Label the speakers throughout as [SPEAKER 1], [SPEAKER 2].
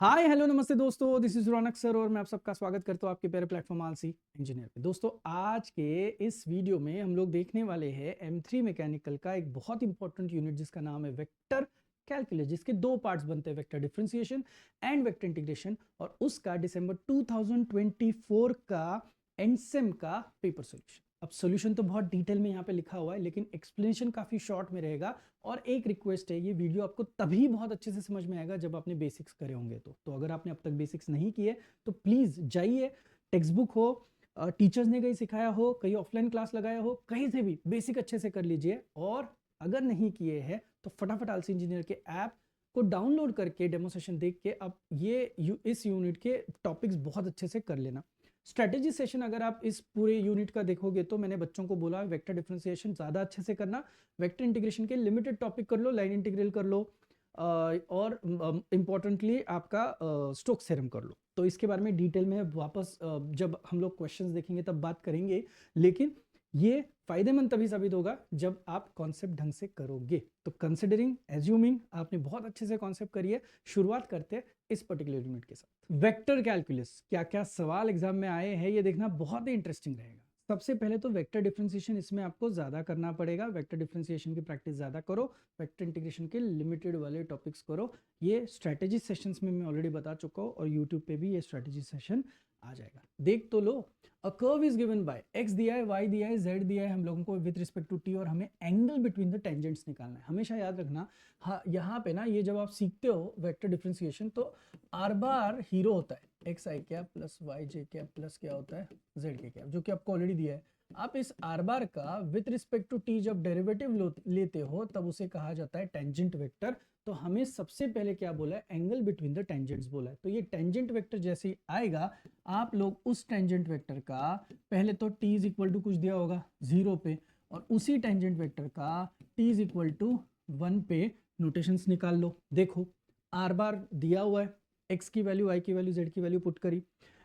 [SPEAKER 1] Hi hello नमस्ते दोस्तों, this is Raunak sir और मैं आप सबका स्वागत करता हूँ आपके प्यारे प्लेटफॉर्म आलसी इंजीनियर पे। दोस्तों आज के इस वीडियो में हम लोग देखने वाले हैं M3 मैकेनिकल का एक बहुत इंपॉर्टेंट यूनिट जिसका नाम है वेक्टर कैलकुलस, जिसके दो पार्ट्स बनते हैं, vector differentiation and vector integration. और उसका दिसंबर 2024 का एनसेम का पेपर सोल्यूशन। अब सोल्यूशन तो बहुत डिटेल में यहाँ पे लिखा हुआ है, लेकिन एक्सप्लेनेशन काफी शॉर्ट में रहेगा। और एक रिक्वेस्ट है, ये वीडियो आपको तभी बहुत अच्छे से समझ में आएगा जब आपने बेसिक्स करे होंगे। तो अगर आपने अब तक बेसिक्स नहीं किए तो प्लीज जाइए, टेक्स्ट बुक हो, टीचर्स ने कहीं सिखाया हो, कहीं ऑफलाइन क्लास लगाया हो, कहीं से भी बेसिक अच्छे से कर लीजिए। और अगर नहीं किए हैं तो फटाफट आलसी इंजीनियर के ऐप को डाउनलोड करके डेमो सेशन देख के अब इस यूनिट के टॉपिक्स बहुत अच्छे से कर लेना। स्ट्रेटेजी सेशन अगर आप इस पूरे यूनिट का देखोगे तो मैंने बच्चों को बोला वेक्टर डिफरेंशिएशन ज्यादा अच्छे से करना, वेक्टर इंटीग्रेशन के लिमिटेड टॉपिक कर लो, लाइन इंटीग्रल कर लो, और इंपॉर्टेंटली आपका स्टोक्स थ्योरम कर लो। तो इसके बारे में डिटेल में वापस जब हम लोग क्वेश्चंस देखेंगे तब बात करेंगे, लेकिन ये फायदेमंद तभी साबित होगा जब आप कॉन्सेप्ट ढंग से करोगे। तो कंसिडरिंग एज्यूमिंग आपने बहुत अच्छे से कॉन्सेप्ट करिए, शुरुआत करते हैं इस पर्टिकुलर यूनिट के साथ। वेक्टर कैलकुलस, क्या क्या सवाल एग्जाम में आए हैं ये देखना बहुत ही इंटरेस्टिंग रहेगा। सबसे पहले तो वेक्टर डिफरेंशिएशन इसमें आपको ज्यादा करना पड़ेगा, वेक्टर डिफरेंशिएशन की प्रैक्टिस ज्यादा करो, वेक्टर इंटीग्रेशन के लिमिटेड वाले टॉपिक्स करो। ये स्ट्रेटेजी सेशंस में मैं ऑलरेडी बता चुका हूँ और यूट्यूब पे भी ये स्ट्रेटेजी सेशन आ जाएगा, देख तो लो। A curve is given by x दिया है, y दिया है, z दिया है हम लोगों को विद रिस्पेक्ट टू t, और हमें एंगल बिटवीन द टेंजेंट्स निकालना है। हमेशा याद रखना, हाँ यहाँ पे ना ये जब आप सीखते हो वेक्टर डिफरेंशिएशन तो आर बार हीरो होता है, एक्स आई कैप प्लस वाई जे कैप प्लस क्या होता है जेड के कैप, जो कि आपको ऑलरेडी दिया है। आप इस आर बार का विद रिस्पेक्ट टू टी जब डेरिवेटिव लेते हो तब उसे कहा जाता है टेंजेंट वेक्टर। तो हमें सबसे पहले क्या बोला है, एंगल बिटवीन द टेंजेंट्स बोला है। तो ये टेंजेंट वेक्टर जैसे ही आएगा आप लोग उस टेंजेंट वेक्टर का पहले तो t इज इक्वल टू कुछ दिया होगा 0 पे, और उसी टेंजेंट वेक्टर का t इज इक्वल टू 1 पे नोटेशंस निकाल लो। देखो आर बार दिया हुआ है, x की वैल्यू, y की वैल्यू, z की वैल्यू पुट करी,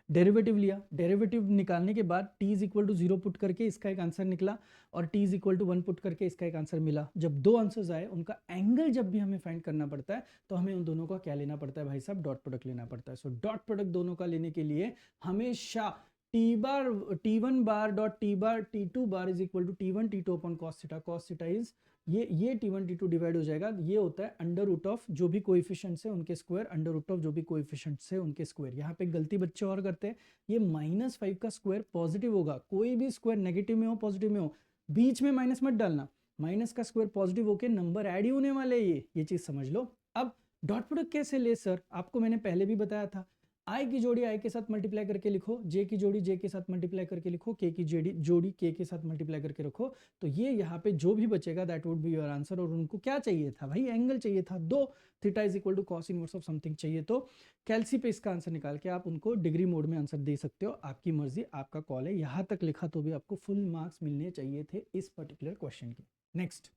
[SPEAKER 1] डेरिवेटिव लिया, डेरिवेटिव निकालने के बाद t is equal to 0 put करके इसका एक आंसर निकला, और t is equal to 1 put करके इसका एक आंसर मिला। जब दो आंसर्स आए उनका एंगल जब भी हमें फाइंड करना पड़ता है तो हमें उन दोनों का क्या लेना पड़ता है भाई साहब, डॉट प्रोडक्ट लेना पड़ता है। सो डॉट प्रोडक्ट दोनों का लेने के लिए हमेशा t1 bar dot t2 bar is equal to t1 t2 upon cos theta. cos theta is ये t1 t2 डिवाइड हो जाएगा, ये होता है अंडर रूट ऑफ जो भी कोएफिशिएंट्स है उनके स्क्वायर, अंडर रूट ऑफ जो भी कोएफिशिएंट्स है उनके स्क्वायर। यहाँ पे गलती बच्चे और करते हैं, ये -5 का स्क्वायर पॉजिटिव होगा, कोई भी स्क्वायर नेगेटिव में हो पॉजिटिव में हो बीच में माइनस मत डालना, माइनस का स्क्वायर पॉजिटिव होके नंबर ऐड ही होने वाले, ये चीज समझ लो। अब डॉट प्रोडक्ट कैसे ले सर, आपको मैंने पहले भी बताया था, आई की जोड़ी आई के साथ मल्टीप्लाई करके लिखो, जे की जोड़ी जे के साथ मल्टीप्लाई करके लिखो, के की जोड़ी के साथ मल्टीप्लाई करके रखो, तो ये यहाँ पे जो भी बचेगा that would be your answer. और उनको क्या चाहिए था भाई, एंगल चाहिए था, दो theta is equal to cos inverse of something चाहिए। तो कैलसी पे इसका आंसर निकाल के आप उनको डिग्री मोड में आंसर दे सकते हो, आपकी मर्जी, आपका कॉल है। यहाँ तक लिखा तो भी आपको फुल मार्क्स मिलने चाहिए थे इस पर्टिकुलर क्वेश्चन के। नेक्स्ट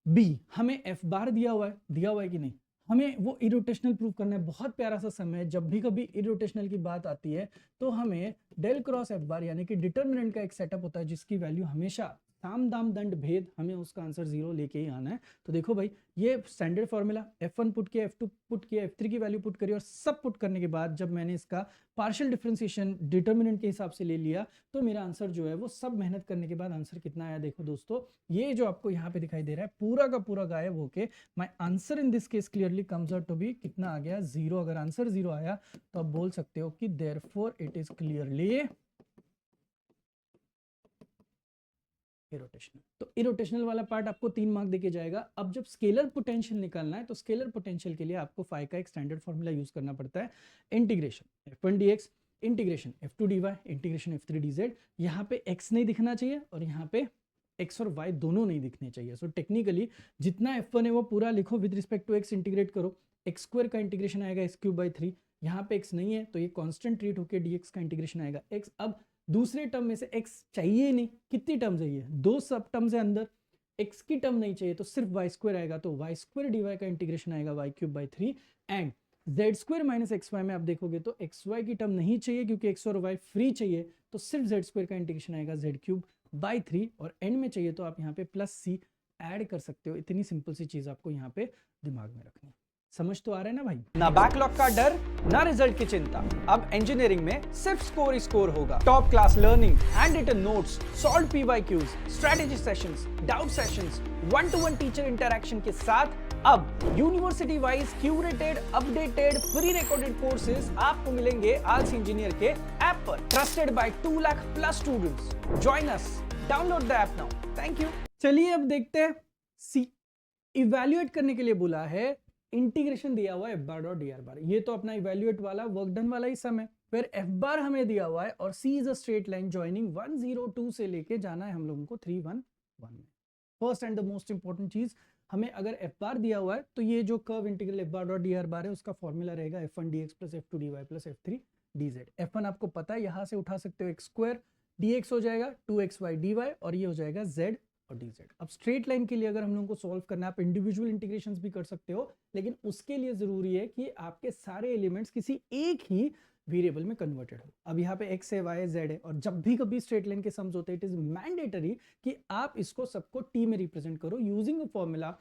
[SPEAKER 1] बी, हमें एफ बार दिया हुआ है कि नहीं, हमें वो इरोटेशनल प्रूव करना है। बहुत प्यारा सा समय है, जब भी कभी इरोटेशनल की बात आती है तो हमें डेल क्रॉस एफ बार यानी कि डिटर्मिनेंट का एक सेटअप होता है जिसकी वैल्यू हमेशा साम दाम दंड भेद, हमें उसका आंसर 0 लेके ही आना है। तो देखो भाई ये स्टैंडर्ड फॉर्मूला, F1 पुट किया, F2 पुट किया, F3 की वैल्यू पुट करी, और सब पुट करने के बाद जब मैंने इसका पार्शियल डिफरेंशिएशन डिटर्मिनेंट के हिसाब से ले लिया तो मेरा आंसर जो है वो सब मेहनत करने के बाद आंसर कितना आया देखो दोस्तों, ये जो आपको यहाँ पे दिखाई दे रहा है पूरा का पूरा गायब होके my answer in this case clearly comes out to be कितना आ गया, 0। अगर आंसर 0 आया तो आप बोल सकते हो कि therefore it is clearly irrotational. तो इरोटेशनल वाला पार्ट आपको 3 मार्क देके जाएगा। अब जब स्केलर पोटेंशियल निकालना है तो स्केलर पोटेंशियल के लिए आपको फाई का एक स्टैंडर्ड फॉर्मूला यूज करना पड़ता है, integration f1 dx integration f2 dy integration f3 dz। यहाँ पे x नहीं दिखना चाहिए और यहाँ पे x और y दोनों नहीं दिखने चाहिए। सो टेक्निकली जितना f1 है वो पूरा लिखो, with respect to x integrate करो, x स्क्वायर का इंटीग्रेशन आएगा x³ 3, यहाँ पे x नहीं है तो ये कांस्टेंट ट्रीट होकर dx का इंटीग्रेशन आएगा x। अब दूसरे टर्म में से x चाहिए नहीं, कितनी टर्म्स है ये, दो सब टर्म्स है अंदर, x की टर्म नहीं चाहिए तो सिर्फ y स्क्वायर आएगा, तो y² dy का इंटीग्रेशन आएगा y³ 3। And z² minus xy में आप देखोगे तो xy की टर्म नहीं चाहिए क्योंकि x और y फ्री चाहिए, तो सिर्फ z² का इंटीग्रेशन आएगा z³/3, और एंड में चाहिए तो आप यहाँ पे प्लस c ऐड कर सकते हो। इतनी सिंपल सी चीज आपको यहाँ पे दिमाग में रखनी है। समझ तो आ रहा है ना भाई? ना बैकलॉग का डर, ना रिजल्ट की चिंता। अब इंजीनियरिंग में सिर्फ स्कोर ही स्कोर होगा। Top class learning, hand written notes, solve PYQs, strategy sessions, doubt sessions, 1-to-1 teacher interaction के साथ अब university wise curated, updated, pre recorded courses आपको मिलेंगे आलसी इंजीनियर के ऐप पर। Trusted by 2 lakh plus students. Join us, download the app now. Thank you. चलिए अब देखते हैं सी। इवैल्यूएट करने के लिए बोला है, इंटीग्रेशन दिया हुआ है F bar dot D R बार। ये तो अपना इवैल्यूएट वाला वर्क डन वाला ही सम है। फिर एफ बार हमें दिया हुआ है और C is a straight line joining 102 से लेके जाना है हम लोगों को 311 में। First and the most important चीज, हमें अगर एफ बार दिया हुआ है तो ये जो curve integral F bar dot D R बार है उसका फॉर्मूला रहेगा f1 dx plus f2 dy plus f3 dz। f1 आपको पता है, यहां से उठा सकते हो x स्क्वायर, dx हो जाएगा 2xy dy और ये हो जाएगा z और dz। अब स्ट्रेट लाइन के लिए अगर हम लोगों को सॉल्व करना है, आप इंडिविजुअल इंटीग्रेशंस भी कर सकते हो, लेकिन उसके लिए जरूरी है कि आपके सारे एलिमेंट्स किसी एक ही वेरिएबल में कन्वर्टेड हो। अब यहाँ पे x है, y है, z है, और जब भी कभी स्ट्रेट लाइन के सम्स होते हैं, इट इज मैंडेटरी कि आप इसको सबको t में रिप्रेजेंट करो using a formula,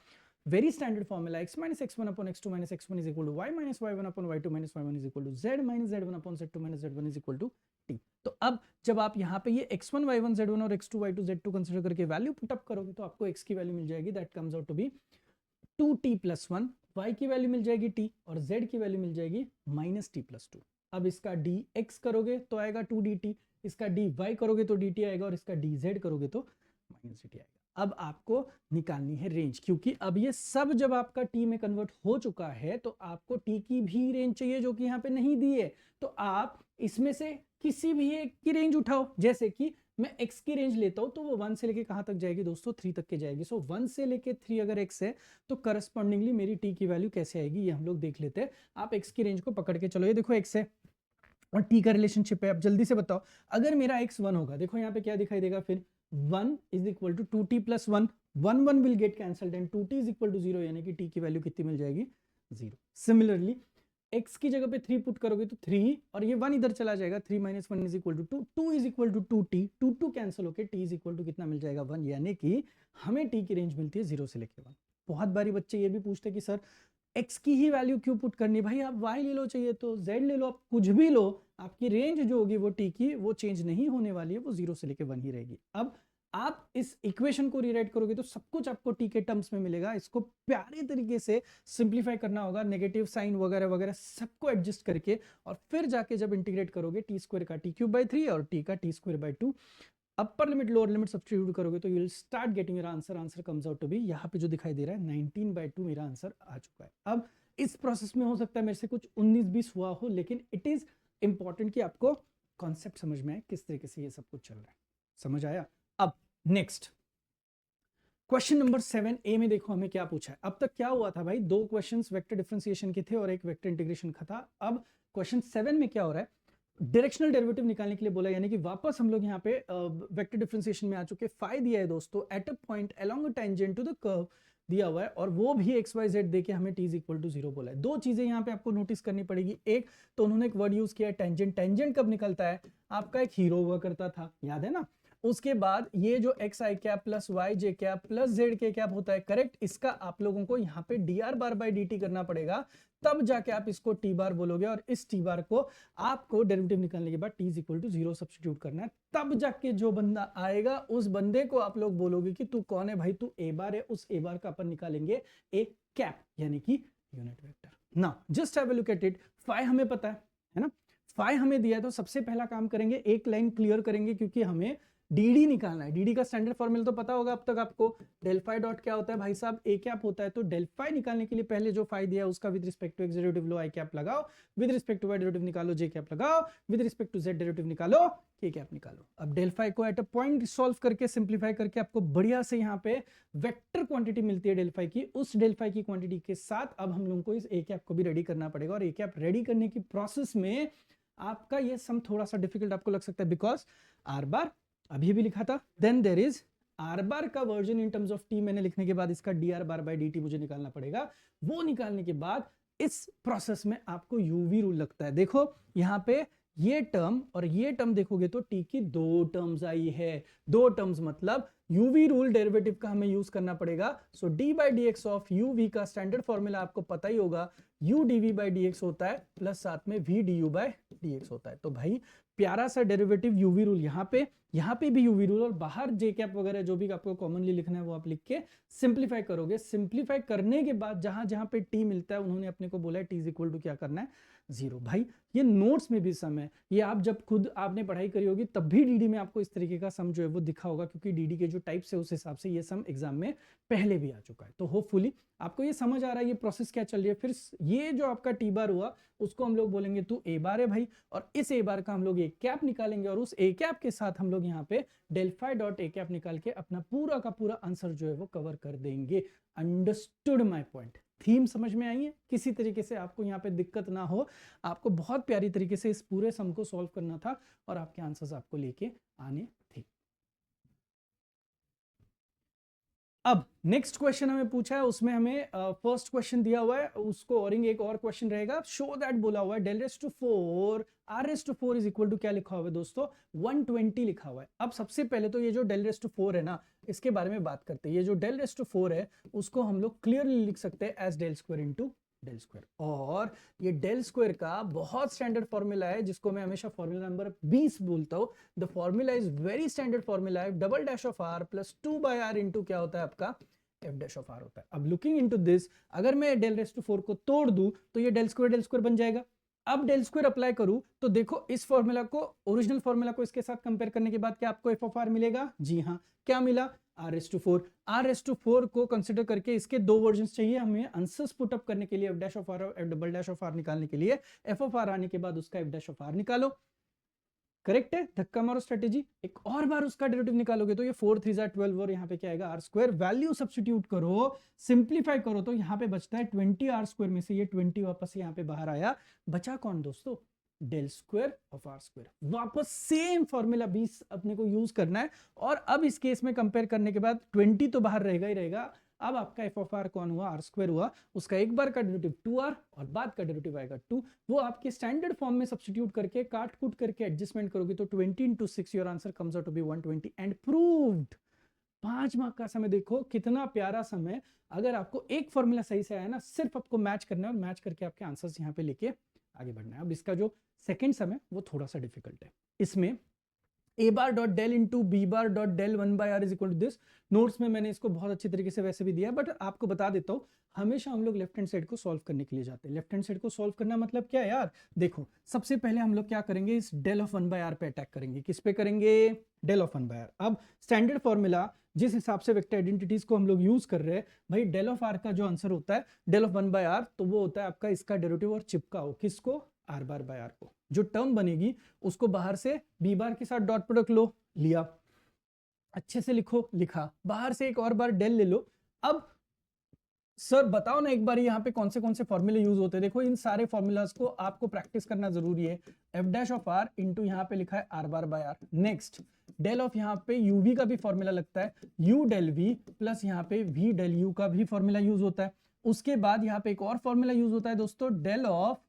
[SPEAKER 1] very standard formula, x minus x1 upon x2 minus x1 is equal to y minus y1 upon y2 minus y1 is equal to z minus z1 upon z2 minus z1 is equal to t। तो अब जब आप यहाँ पे ये x1 y1 z1 और x2 y2 z2 consider करके value put up करोगे तो आपको x की वैल्यू मिल जाएगी, that comes out to be 2t plus 1, y की वैल्यू मिल जाएगी t और z की वैल्यू मिल जाएगी minus t plus 2। अब इसका dx करोगे तो आएगा 2dt, इसका dy करोगे तो dt आएगा और इसका dz करोगे तो माइनस dt आएगा। अब आपको निकालनी है रेंज, क्योंकि अब ये सब जब आपका t में कन्वर्ट हो चुका है तो आपको t की भी रेंज चाहिए जो कि यहाँ पे नहीं दी है। तो आप इसमें से किसी भी एक की रेंज उठाओ। जैसे कि मैं x की रेंज लेता हूं तो वो 1 से लेके कहां तक जाएगी दोस्तों, 3 तक के जाएगी। सो 1 से लेके 3 अगर x है तो करस्पॉन्डिंगली मेरी t की वैल्यू कैसे आएगी ये हम लोग देख लेते हैं। आप x की रेंज को पकड़ के चलो, ये देखो x है और t का रिलेशनशिप है। अब जल्दी से बताओ, अगर मेरा x 1 होगा, देखो यहाँ पे क्या दिखाई देगा, फिर 1 is equal to 2t plus 1, 1 will get cancelled and 2t is equal to 0, यानी कि t की वैल्यू कितनी मिल जाएगी, 0। सिमिलरली x की जगह पे 3 पुट करोगे तो 3 और ये 1 इधर चला जाएगा, 3 minus 1 is equal to 2, 2 is equal to 2t, 2 cancel होके t is equal to कितना मिल जाएगा, 1, यानी कि हमें t की रेंज मिलती है 0 से लेके 1। बहुत बारी बच्चे ये भी पूछते कि सर x की ही वैल्यू क्यों पुट करनी, भाई आप y ले लो, चाहिए तो z ले लो, आप कुछ भी लो, आपकी रेंज जो होगी वो t की वो चेंज नहीं होने वाली है, वो 0 से लेके 1 ही रहेगी। अब आप इस इक्वेशन को रीराइट करोगे तो सब कुछ आपको t के टर्म्स में मिलेगा। इसको प्यारे तरीके से सिंप्लीफाई करना होगा, नेगेटिव साइन वगैरह वगैरह सबको एडजस्ट करके, और फिर जाके जब इंटीग्रेट करोगे t स्क्वायर का t क्यूब बाई 3 और t का t square by 2, upper limit lower limit substitute करोगे तो you will start getting your answer. Answer comes out to be, यहाँ पे जो दिखाई दे रहा है 19/2 मेरा आंसर आ चुका है। अब इस प्रोसेस में हो सकता है मेरे से कुछ 19-20 हुआ हो, लेकिन इट इज इंपॉर्टेंट कि आपको कॉन्सेप्ट समझ में आए किस तरीके से ये सब कुछ चल रहा है। समझ आया? अब नेक्स्ट क्वेश्चन नंबर 7a में देखो हमें क्या पूछा है। अब तक क्या हुआ था भाई, 2 क्वेश्चंस वेक्टर डिफरेंशिएशन के थे और एक वेक्टर इंटीग्रेशन का था। अब क्वेश्चन 7 में क्या हो रहा है, डायरेक्शनल डेरिवेटिव निकालने के लिए बोला, यानी कि वापस हम लोग यहाँ पे वेक्टर डिफरेंशिएशन में आ चुके। फाई दिया है दोस्तों, at a point along a tangent to the curve दिया हुआ है, और वो भी xyz देके हमें t इज इक्वल टू 0 बोला है। 2 चीजें यहाँ पे आपको नोटिस करनी पड़ेगी। एक तो उन्होंने एक वर्ड यूज किया है टेंजेंट। टेंजेंट कब निकलता है, आपका एक हीरो हुआ करता था, याद है ना। उसके बाद ये जो एक्स आई कैप प्लस वाई जे कैप प्लस जेड के कैप होता है, करेक्ट, इसका आप लोगों को यहाँ पे D R bar by D T करना पड़ेगा, तब जाके आप इसको टी बार बोलोगे, और इस टी बार को आपको डेरिवेटिव निकालने के बाद t is equal to 0 substitute करना है। तब जाके जो बंदा आएगा उस बंदे को आप लोग बोलोगे कि तू कौन है भाई, तू ए बार है। उस ए बार का अपन निकालेंगे ए कैप, यानी कि unit vector. Now just have a look at it. Phi हमें पता है ना, फाई हमें दिया है, तो सबसे पहला काम करेंगे एक लाइन क्लियर करेंगे, क्योंकि हमें dd निकालना है। dd का स्टैंडर्ड फॉर्मूला तो पता होगा अब तक आपको, डेल फाई डॉट क्या होता है भाई साहब, ए कैप होता है। तो डेल फाई निकालने के लिए पहले जो फाई दिया है उसका with respect to X derivative लो आई कैप लगाओ, with respect to Y derivative निकालो जे कैप लगाओ, with respect to Z derivative निकालो के कैप निकालो। अब डेल फाई को एट अ पॉइंट सॉल्व करके सिंप्लीफाई करके आपको बढ़िया से यहाँ पे वेक्टर क्वांटिटी मिलती है डेल फाई की। उस डेल फाई की क्वांटिटी के साथ अब हम लोगों को इस ए कैप को भी रेडी करना पड़ेगा, और ए कैप रेडी करने की प्रोसेस में आपका ये सम थोड़ा सा डिफिकल्ट आपको लग सकता है, बिकॉज आर बार अभी भी लिखा था, then there is R bar का version in terms of T मैंने लिखने के बाद इसका D R bar by D T मुझे निकालना पड़ेगा। वो निकालने के बाद इस प्रोसेस में आपको यूवी रूल लगता है। देखो यहाँ पे ये टर्म और ये टर्म देखोगे तो टी की 2 टर्म्स आई है। 2 टर्म्स मतलब यूवी रूल डेरिवेटिव का हमें यूज करना पड़ेगा। So D by D X of UV का स्टैंडर्ड फॉर्मूला आपको पता ही होगा, u dv बाई dx होता है प्लस साथ में v du बाई dx होता है। तो भाई प्यारा सा डेरिवेटिव यूवी रूल यहाँ पे भी यूवी रूल, और बाहर जे कैप वगैरह जो भी आपको कॉमनली लिखना है वो आप लिख के सिंप्लीफाई करोगे। सिंप्लीफाई करने के बाद जहां जहां पे टी मिलता है उन्होंने अपने को बोला है टी इज इक्वल टू क्या करना है, 0। भाई ये नोट्स में भी सम है, ये आप जब खुद आपने पढ़ाई करी होगी तब भी डीडी में आपको इस तरीके का सम जो है वो दिखा होगा, क्योंकि डीडी के जो टाइप्स है उस हिसाब से ये सम एग्जाम में पहले भी आ चुका है। तो होपफुली आपको ये समझ आ रहा है ये प्रोसेस क्या चल रही है। फिर ये जो आपका टी बार हुआ उसको हम लोग बोलेंगे तू ए बार है भाई, और इस ए बार का हम लोग ए कैप निकालेंगे, और उस ए कैप के साथ हम लोग यहाँ पे del phi dot A cap निकाल के अपना पूरा का पूरा आंसर जो है वो कवर कर देंगे। Understood my point? थीम समझ में आई है? किसी तरीके से आपको यहाँ पे दिक्कत ना हो, आपको बहुत प्यारी तरीके से इस पूरे सम को सॉल्व करना था और आपके आंसर्स आपको लेके आने थे। अब नेक्स्ट क्वेश्चन हमें पूछा है, उसमें हमें फर्स्ट क्वेश्चन दिया हुआ है, उसको और एक और क्वेश्चन रहेगा। शो दैट बोला हुआ है del raise to 4 r raise to 4 is equal to क्या लिखा हुआ है दोस्तों, 120 लिखा हुआ है। अब सबसे पहले तो ये जो डेल रेस टू 4 है ना, इसके बारे में बात करते हैं। ये जो डेल रेस टू 4 है उसको हम लोग क्लियरली लिख सकते हैं as del square into del square, और ये डेल स्क्वायर का बहुत स्टैंडर्ड फॉर्मूला है जिसको मैं हमेशा फॉर्मूला नंबर 20 बोलता हूं। The formula is very standard formula है, double dash of R plus 2 by R into क्या होता है आपका, एफ डैश ऑफ आर होता है। अब लुकिंग इनटू दिस, अगर मैं डेल रेस टू 4 को तोड़ दूं तो ये डेल स्क्वायर बन जाएगा। अब डेल स्क्वायर अप्लाई करूं तो देखो इस फॉर्मूला को, ओरिजिनल फॉर्मूला को इसके साथ कंपेयर करने के बाद क्या आपको एफ ऑफ आर मिलेगा? जी हाँ, क्या मिला? R raise to 4। R raise to 4 को कंसिडर करके इसके दो वर्जन चाहिए हमें आंसर्स पुट अप करने के लिए, एफ डैश ऑफ आर और f double dash of r निकालने के लिए। एफ ऑफ आर आने के बाद उसका एफ डैश ऑफ आर निकालो, करेक्ट है, धक्का मारो स्ट्रेटेजी। एक और बार उसका डेरिवेटिव निकालोगे तो ये 4 3 12 और यहाँ पे क्या आएगा, आर स्क्वायर। वैल्यू सब्स्टिट्यूट करो, सिंप्लीफाई करो तो यहाँ पे बचता है 20 आर स्क्वायर, में से ये 20 वापस यहाँ पे बाहर आया, बचा कौन दोस्तों, del square of r square. वापस सेम फॉर्मूला 20 अपने को यूज करना है, और अब इस केस में कंपेयर करने के बाद 20 तो बाहर रहेगा ही रहेगा। अब आपका एफ ऑफ आर कौन हुआ, आर स्क्वायर हुआ, उसका एक बार का डेरिवेटिव 2r और बाद का डेरिवेटिव आएगा 2। वो आपके स्टैंडर्ड फॉर्म में सब्स्टिट्यूट करके काट कूट करके एडजस्टमेंट करोगे तो 20 into 6 your answer comes out to be 120 and proved. 5 mark का समय देखो कितना प्यारा समय। अगर आपको एक फॉर्मूला सही से आया ना, सिर्फ आपको मैच करना है और मैच करके आपके आंसर्स यहाँ पे लेके आगे बढ़ना है। अब इसका जो सेकंड सम है वो थोड़ा सा डिफिकल्ट है। इसमें A bar dot del into B bar dot del 1 by R is equal to this. Notes में मैंने इसको बहुत अच्छी तरीके से वैसे भी दिया है, बट आपको बता देता हूँ, हमेशा हम लोग लेफ्ट हैंड साइड को सॉल्व करने के लिए जाते हैं। लेफ्ट हैंड साइड को सॉल्व करना मतलब क्या है यार, देखो सबसे पहले हम लोग क्या करेंगे, इस डेल ऑफ 1 बाय आर पे अटैक करेंगे। किस पे करेंगे, डेल ऑफ 1 बाय आर। अब स्टैंडर्ड फॉर्मूला जिस हिसाब से वेक्टर आइडेंटिटीज को हम लोग यूज कर रहे हैं, भाई डेल ऑफ आर का जो आंसर होता है डेल ऑफ 1 बाय आर, तो वो होता है आपका इसका डेरिवेटिव और चिपकाओ किसको, आर बार बाय आर को। जो टर्म बनेगी उसको बाहर से बी बार के साथ डॉट प्रोडक्ट लो, लिया, अच्छे से लिखो, लिखा, बाहर से एक और बार डेल ले लो। अब सर बताओ ना एक बार यहाँ पे कौन से फॉर्मूले यूज होते हैं। देखो इन सारे फॉर्मूलाज को आपको प्रैक्टिस करना जरूरी है। F dash of r into यहाँ पे लिखा है r bar by r. Next del of यहाँ पे यूवी का भी फॉर्मूला लगता है, यू डेल वी प्लस यहाँ पे वी डेल यू का भी फॉर्मूला यूज होता है। उसके बाद यहाँ पे एक और फॉर्मूला यूज होता है दोस्तों, del of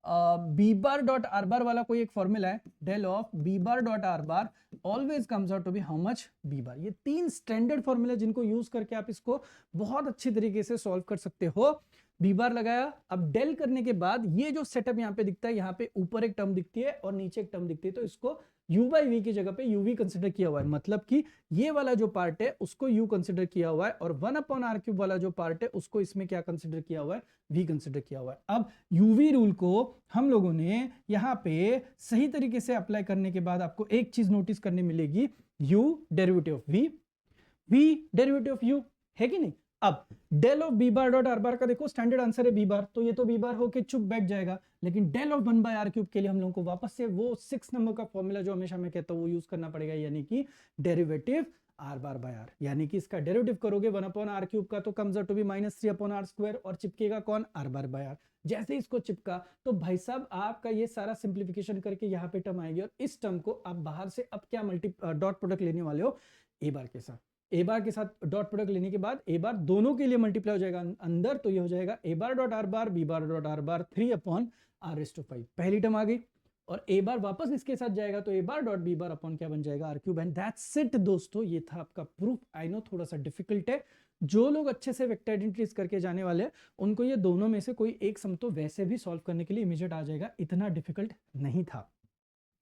[SPEAKER 1] b bar dot are bar वाला कोई एक फॉर्मूला है, del of b bar dot are bar always comes out to be how much, b bar. ये तीन स्टैंडर्ड फॉर्मूला जिनको यूज करके आप इसको बहुत अच्छी तरीके से सॉल्व कर सकते हो। बी बार लगाया, अब डेल करने के बाद ये जो सेटअप यहाँ पे दिखता है, यहाँ पे ऊपर एक टर्म दिखती है और नीचे एक टर्म दिखती है, तो इसको u बाई वी की जगह पे uv कंसिडर किया हुआ है। मतलब कि ये वाला जो पार्ट है उसको u कंसिडर किया हुआ है, और 1 अपॉन आर क्यूब वाला जो पार्ट है उसको इसमें क्या कंसिडर किया हुआ है, v कंसिडर किया हुआ है। अब uv रूल को हम लोगों ने यहाँ पे सही तरीके से अप्लाई करने के बाद आपको एक चीज नोटिस करने मिलेगी, u derivative of v, v derivative of u, है कि नहीं। अब del of b bar dot are bar का देखो स्टैंडर्ड आंसर है बी बार, तो ये तो बी बार होके चुप बैठ जाएगा। लेकिन del of 1 by r cube के लिए हम लोगों को वापस से वो 6 नंबर का फॉर्मूला जो हमेशा मैं कहता हूं वो यूज करना पड़ेगा, यानी कि derivative r bar by r. यानी कि इसका डेरिवेटिव करोगे 1 अपॉन आर क्यूब का तो comes out to be -3 upon r square, और चिपकेगा कौन, आर बार बाय आर। जैसे इसको चिपका तो भाई साहब आपका ये सारा सिंप्लीफिकेशन करके यहाँ पे टर्म आएगी, और इस टर्म को आप बाहर से अब क्या डॉट प्रोडक्ट लेने वाले हो, ए बार के साथ। ए बार के साथ डॉट प्रोडक्ट लेने के बाद ए बार दोनों के लिए मल्टीप्लाई हो जाएगा अंदर, तो ये हो जाएगा A bar dot are bar B bar dot are bar 3 upon R raise to 5, पहली टर्म आ गई। और ए बार वापस इसके साथ जाएगा तो A bar dot B bar upon क्या बन जाएगा, R cube. And that's it दोस्तों, ये था आपका प्रूफ। आई नो थोड़ा सा डिफिकल्ट है, जो लोग अच्छे से वेक्टर आइडेंटिटीज करके जाने वाले हैं उनको ये दोनों में से कोई एक सम तो वैसे भी सॉल्व करने के लिए इमीडिएट आ जाएगा, इतना डिफिकल्ट नहीं था।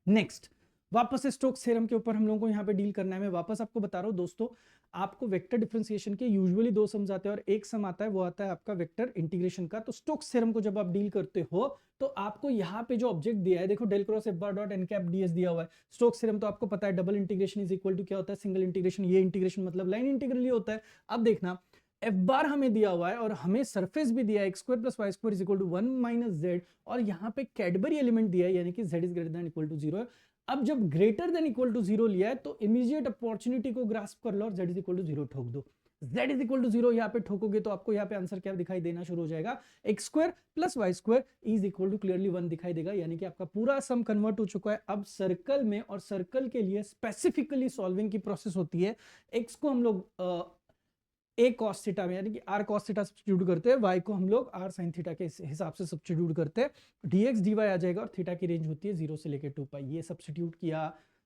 [SPEAKER 1] नेक्स्ट, वापस से स्टोक्स थ्योरम के ऊपर हम लोगों को यहाँ पे डील करना है। मैं वापस आपको बता रहा हूँ दोस्तों, आपको वेक्टर डिफरेंशिएशन के यूजुअली दो सम्स आते हैं और एक सम आता है, वो आता है आपका वेक्टर इंटीग्रेशन का। तो स्टोक्स थ्योरम को जब आप डील करते हो तो आपको यहाँ पे जो ऑब्जेक्ट दिया है, देखो del cross f bar dot n cap ds दिया हुआ है। स्टोक्स थ्योरम तो आपको पता है, double integration is equal to क्या होता है, सिंगल इंटीग्रेशन। ये इंटीग्रेशन मतलब लाइन इंटीग्रल ही होता है। अब देखना, एफ बार हमें दिया हुआ है और हमें सरफेस भी दिया है x square plus y square is equal to 1 minus z, और यहाँ पे कैडबरी एलिमेंट दिया है यानी कि z is greater than equal to 0। अब जब ग्रेटर देन इक्वल टू 0 लिया है तो इमीडिएट अपॉर्चुनिटी को ग्रास्प कर लो और z इज इक्वल टू 0 ठोक दो। z इज इक्वल टू 0 यहाँ पे ठोकोगे तो आपको यहाँ पे आंसर क्या दिखाई देना शुरू हो जाएगा, x square plus y square is equal to clearly 1 दिखाई देगा, यानी कि आपका पूरा सम कन्वर्ट हो चुका है। अब सर्कल में, और सर्कल के लिए स्पेसिफिकली सॉल्विंग की प्रोसेस होती है, एक्स को हम लोग ए कॉस थीटा में यानी कि आर कॉस थीटा सब्स्टिट्यूट करते हैं, वाई को हम लोग आर साइन थीटा के हिसाब से सब्स्टिट्यूट करते हैं, डीएक्स डीवाई आ जाएगा और थीटा की रेंज होती है 0 से लेकर 2 पाई। ये सब्स्टिट्यूट किया,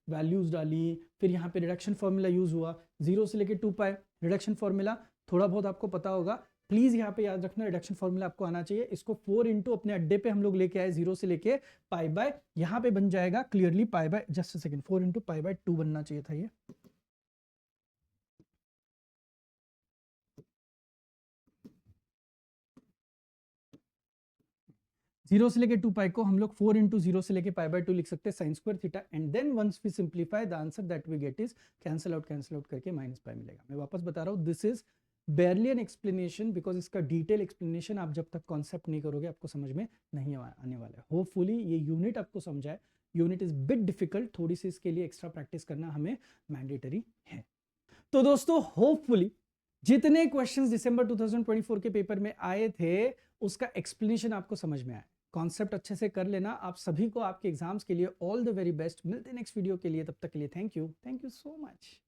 [SPEAKER 1] वैल्यूज डाली, फिर यहाँ पे रिडक्शन फॉर्मूला यूज हुआ 0 से लेकर 2 पाई। रिडक्शन फॉर्मूला थोड़ा बहुत आपको पता होगा, प्लीज यहाँ पे याद रखना, रिडक्शन फॉर्मूला आपको आना चाहिए। इसको 4 इंटू अपने अड्डे पे हम लोग लेके आए 0 से लेके पाई बाय, यहाँ पे बन जाएगा clearly pi by, just second, 4 into pi by 2 बनना चाहिए था ये। 0 से लेके 2 पाई को हम लोग 4 इंटू 0 से लेके पाई बाय 2 लिख सकते हैं sine square theta, and then once we simplify the answer that we get is cancel out करके माइनस पाई मिलेगा। मैं वापस बता रहा हूँ, this is barely an explanation, because इसका डिटेल एक्सप्लेनेशन आप जब तक कॉन्सेप्ट नहीं करोगे आपको समझ में नहीं आने वाला है। होपफुली ये यूनिट आपको समझाए। यूनिट इज बिट डिफिकल्ट, थोड़ी सी इसके लिए एक्स्ट्रा प्रैक्टिस करना हमें मैंडेटरी है। तो दोस्तों होपफुली जितने क्वेश्चंस दिसंबर 2024 के पेपर में आए थे उसका एक्सप्लेनेशन आपको समझ में आया, कॉन्सेप्ट अच्छे से कर लेना। आप सभी को आपके एग्जाम्स के लिए ऑल द वेरी बेस्ट। मिलते हैं नेक्स्ट वीडियो के लिए, तब तक के लिए थैंक यू सो मच।